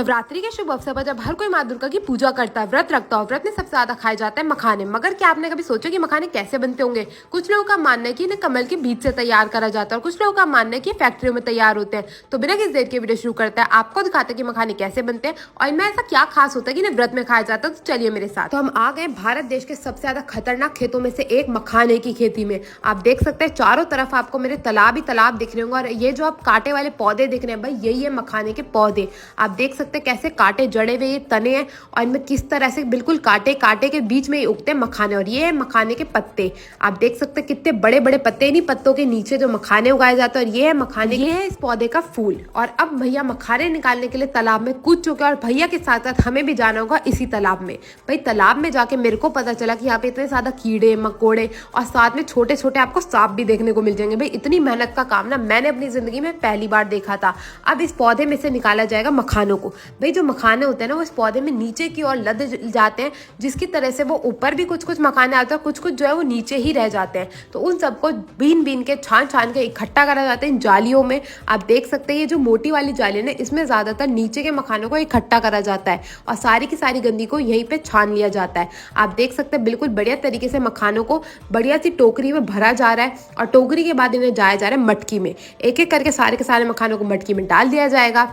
नवरात्रि के शुभ अवसर पर जब हर कोई माँ दुर्गा की पूजा करता है, व्रत रखता है, व्रत में सबसे ज्यादा खाए जाते हैं मखाने। मगर क्या आपने कभी सोचा कि मखाने कैसे बनते होंगे? कुछ लोगों का मानना है कि इन्हें कमल के बीज से तैयार करा जाता है और कुछ लोगों का मानना है कि फैक्ट्रियों में तैयार होते हैं। तो बिना किसी देर के वीडियो शुरू करते हैं, आपको दिखाते हैं कि मखाने कैसे बनते हैं और इनमें ऐसा क्या खास होता है कि इन्हें व्रत में खाया जाता है। तो चलिए मेरे साथ। तो हम आ गए भारत देश के सबसे ज्यादा खतरनाक खेतों में से एक मखाने की खेती में। आप देख सकते हैं चारों तरफ आपको मेरे तालाब ही तालाब दिख रहे होंगे और ये जो आप कांटे वाले पौधे दिख रहे हैं भाई, यही है मखाने के पौधे। आप देख सकते हैं कैसे कांटे जड़े हुए ये तने हैं और इनमें किस तरह से बिल्कुल कांटे कांटे के बीच में उगते हैं मखाने। और ये है मखाने के पत्ते। आप देख सकते हैं कितने बड़े बड़े पत्ते, इन्हीं पत्तों के नीचे जो मखाने उगाए जाते हैं। और ये है मखाने, ये है इस पौधे का फूल। और अब भैया मखाने निकालने के लिए तालाब में कूद चुके हैं और भैया के साथ साथ हमें भी जाना होगा इसी तालाब में। भाई तालाब में जाके मेरे को पता चला कि यहाँ पे इतने ज्यादा कीड़े मकोड़े और साथ में छोटे छोटे आपको सांप भी देखने को मिल जाएंगे। भाई इतनी मेहनत का काम ना मैंने अपनी जिंदगी में पहली बार देखा था। अब इस पौधे में से निकाला जाएगा मखानों को। भाई जो मखाने होते हैं ना वो इस पौधे में नीचे की ओर लद जाते हैं, जिसकी तरह से वो ऊपर भी कुछ कुछ मखाने आते हैं, कुछ कुछ जो है वो नीचे ही रह जाते हैं। तो उन सबको बीन बीन के छान छान के इकट्ठा करा जाता है इन जालियों में। आप देख सकते हैं ये जो मोटी वाली जाली है ना, इसमें ज्यादातर नीचे के मखानों को इकट्ठा करा जाता है और सारी की सारी गंदगी को यहीं पे छान लिया जाता है। आप देख सकते हैं बिल्कुल बढ़िया तरीके से मखानों को बढ़िया सी टोकरी में भरा जा रहा है और टोकरी के बाद इन्हें जाया जा रहा है मटकी में। एक एक करके सारे के सारे मखानों को मटकी में डाल दिया जाएगा।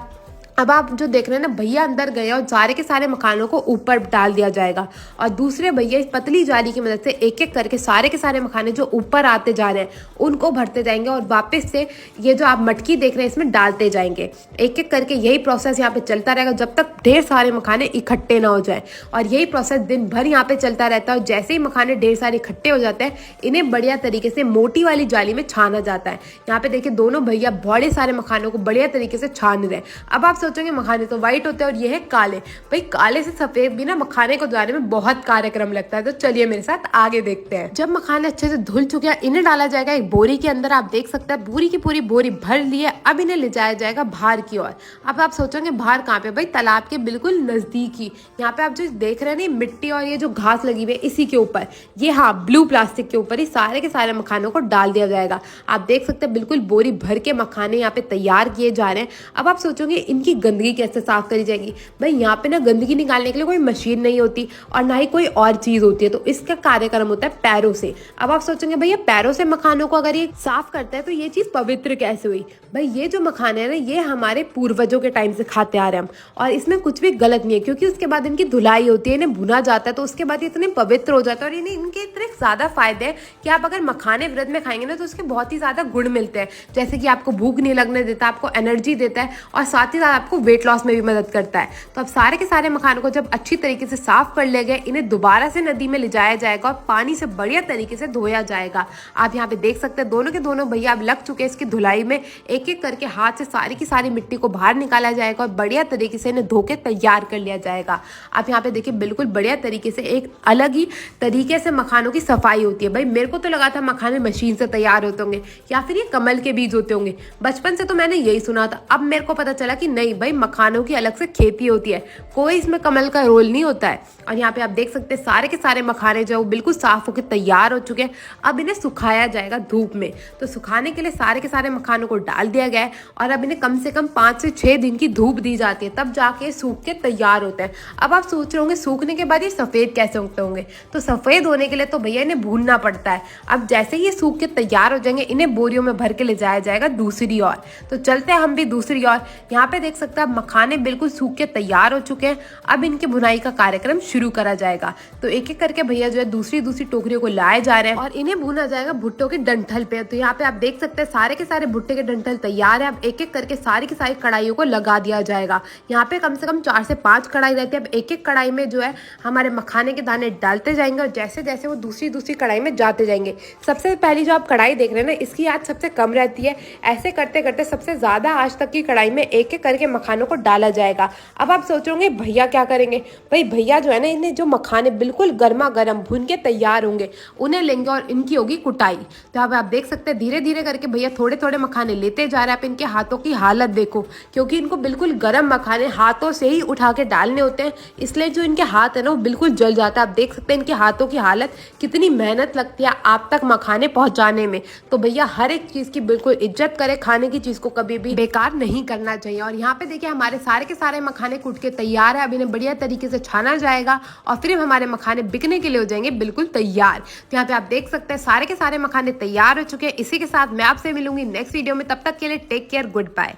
अब आप जो देख रहे हैं ना, भैया अंदर गए और सारे के सारे मखानों को ऊपर डाल दिया जाएगा और दूसरे भैया इस पतली जाली की मदद से एक एक करके सारे के सारे मखाने जो ऊपर आते जा रहे हैं उनको भरते जाएंगे और वापस से ये जो आप मटकी देख रहे हैं इसमें डालते जाएंगे। एक एक करके यही प्रोसेस यहाँ पे चलता रहेगा जब तक ढेर सारे मखाने इकट्ठे ना हो जाए। और यही प्रोसेस दिन भर यहाँ पे चलता रहता है और जैसे ही मखाने ढेर सारे इकट्ठे हो जाते हैं इन्हें बढ़िया तरीके से मोटी वाली जाली में छाना जाता है। यहाँ पे देखिए दोनों भैया बड़े सारे मखानों को बढ़िया तरीके से छान रहे हैं। अब आप सोचेंगे मखाने तो व्हाइट होते हैं और ये है काले। भाई काले से सफेद भी ना मखाने को जाने में बहुत कार्यक्रम लगता है। तो चलिए मेरे साथ आगे देखते हैं। जब मखाने अच्छे से धुल चुके हैं इन्हें डाला जाएगा एक बोरी के अंदर। आप देख सकते हैं पूरी की पूरी बोरी भर ली है। अब इन्हें ले जाया जाएगा बाहर की ओर। अब आप सोचेंगे बाहर कहाँ पे? भाई तालाब के बिल्कुल नजदीक ही। यहाँ पे आप जो देख रहे हैं ना मिट्टी और ये जो घास लगी हुई है इसी के ऊपर, ये हाँ ब्लू प्लास्टिक के ऊपर ही सारे के सारे मखानों को डाल दिया जाएगा। आप देख सकते हैं बिल्कुल बोरी भर के मखाने यहाँ पे तैयार किए जा रहे हैं। अब आप सोचोगे इनकी गंदगी कैसे साफ करी जाएगी? भाई यहाँ पे ना गंदगी निकालने के लिए कोई मशीन नहीं होती और ना ही कोई और चीज होती है, तो इसका कार्यक्रम होता है पैरों से। अब आप सोचेंगे भैया पैरों से मखानों को अगर ये साफ करते हैं तो ये चीज पवित्र कैसे हुई? भाई ये जो मखाने हैं ना ये हमारे पूर्वजों के टाइम से खाते आ रहे हैं हम, और इसमें कुछ भी गलत नहीं है क्योंकि उसके बाद इनकी धुलाई होती है, इन्हें भुना जाता है तो उसके बाद ये इतने पवित्र हो जाता है और इन्हें इनके इतने ज्यादा फायदे हैं कि आप अगर मखाने व्रत में खाएंगे ना तो उसके बहुत ही ज्यादा गुण मिलते हैं। जैसे कि आपको भूख नहीं लगने देता, आपको एनर्जी देता है और साथ ही साथ आपको वेट लॉस में भी मदद करता है। तो अब सारे के सारे मखानों को जब अच्छी तरीके से साफ कर ले गए इन्हें दोबारा से नदी में ले जाया जाएगा और पानी से बढ़िया तरीके से धोया जाएगा। आप यहाँ पे देख सकते हैं दोनों के दोनों भैया अब लग चुके हैं इसकी धुलाई में। एक एक करके हाथ से सारी की सारी मिट्टी को बाहर निकाला जाएगा और बढ़िया तरीके से इन्हें धो के तैयार कर लिया जाएगा। आप यहाँ पे देखिए बिल्कुल बढ़िया तरीके से एक अलग ही तरीके से मखानों की सफाई होती है। भाई मेरे को तो लगा था मखाने मशीन से तैयार होते होंगे या फिर ये कमल के बीज होते होंगे, बचपन से तो मैंने यही सुना था। अब मेरे को पता चला कि नहीं भाई मखानों की अलग से खेती होती है, कोई इसमें कमल का रोल नहीं होता है। और यहाँ पे आप देख सकते हैं सारे के सारे मखाने जो बिल्कुल साफ होकर तैयार हो चुके हैं। अब इन्हें सुखाया जाएगा धूप में। तो सुखाने के लिए सारे के सारे मखानों को डाल दिया गया है और अब इन्हें कम से कम 5 से 6 दिन की धूप दी जाती है, तब जाके सूख के तैयार होते हैं। अब आप सोच रहे होंगे सूखने के बाद ये सफेद कैसे होते होंगे? तो सफेद होने के लिए तो भैया इन्हें भूनना पड़ता है। अब जैसे ही ये सूख के तैयार हो जाएंगे इन्हें बोरियों में भर के ले जाया जाएगा दूसरी ओर। तो चलते हैं हम भी दूसरी ओर। यहाँ पे देख सकते हैं मखाने बिल्कुल सूख के तैयार हो चुके हैं। अब इनके भुनाई का कार्यक्रम शुरू करा जाएगा। तो एक एक करके भैया जो है दूसरी दूसरी टोकरियों को लाए जा रहे हैं और इन्हें भुना जाएगा भुट्टो के डंठल पे। तो यहाँ पे आप देख सकते हैं सारे के सारे भुट्टे के डंठल तैयार है। अब एक एक करके सारी की सारी कढ़ाइयों को लगा दिया जाएगा। यहाँ पे कम से कम 4 से 5 कढ़ाई रहती है। अब एक एक कढ़ाई में जो है हमारे मखाने के दाने डालते जाएंगे और जैसे जैसे वो दूसरी दूसरी कढ़ाई में जाते जाएंगे। सबसे पहली जो आप कढ़ाई देख रहे हैं ना इसकी आंच सबसे कम रहती है। ऐसे करते करते सबसे ज्यादा आंच तक की कढ़ाई में एक एक करके मखानों को डाला जाएगा। अब आप सोचोगे भैया क्या करेंगे, भाई भैया जो है ना, इन्हें जो मखाने बिल्कुल गर्मा गर्म भून के तैयार होंगे उन्हें लेंगे और इनकी होगी कुटाई। तो यहाँ पे आप देख सकते हैं धीरे धीरे करके भैया थोड़े थोड़े मखाने लेते जा रहे हैं। आप इनके हाथों की हालत देखो, क्योंकि इनको बिल्कुल गर्म मखाने हाथों से ही उठा के डालने होते हैं, इसलिए जो इनके हाथ है ना वो बिल्कुल जल जाता है। आप देख सकते हैं इनके हाथों की हालत, कितनी मेहनत लगती है आप तक मखाने पहुंचाने में। तो भैया हर एक चीज की बिल्कुल इज्जत करे, खाने की चीज को कभी भी बेकार नहीं करना चाहिए। और यहाँ पे देखिए हमारे सारे के सारे मखाने कूट के तैयार है। अब इन्हें बढ़िया तरीके से छाना जाएगा और फिर हमारे मखाने बिकने के लिए हो जाएंगे बिल्कुल तैयार। तो यहाँ पे आप देख सकते हैं सारे के सारे मखाने तैयार हो चुके हैं। इसी के साथ मैं आपसे मिलूंगी नेक्स्ट वीडियो में, तब तक के लिए टेक केयर, गुड बाय।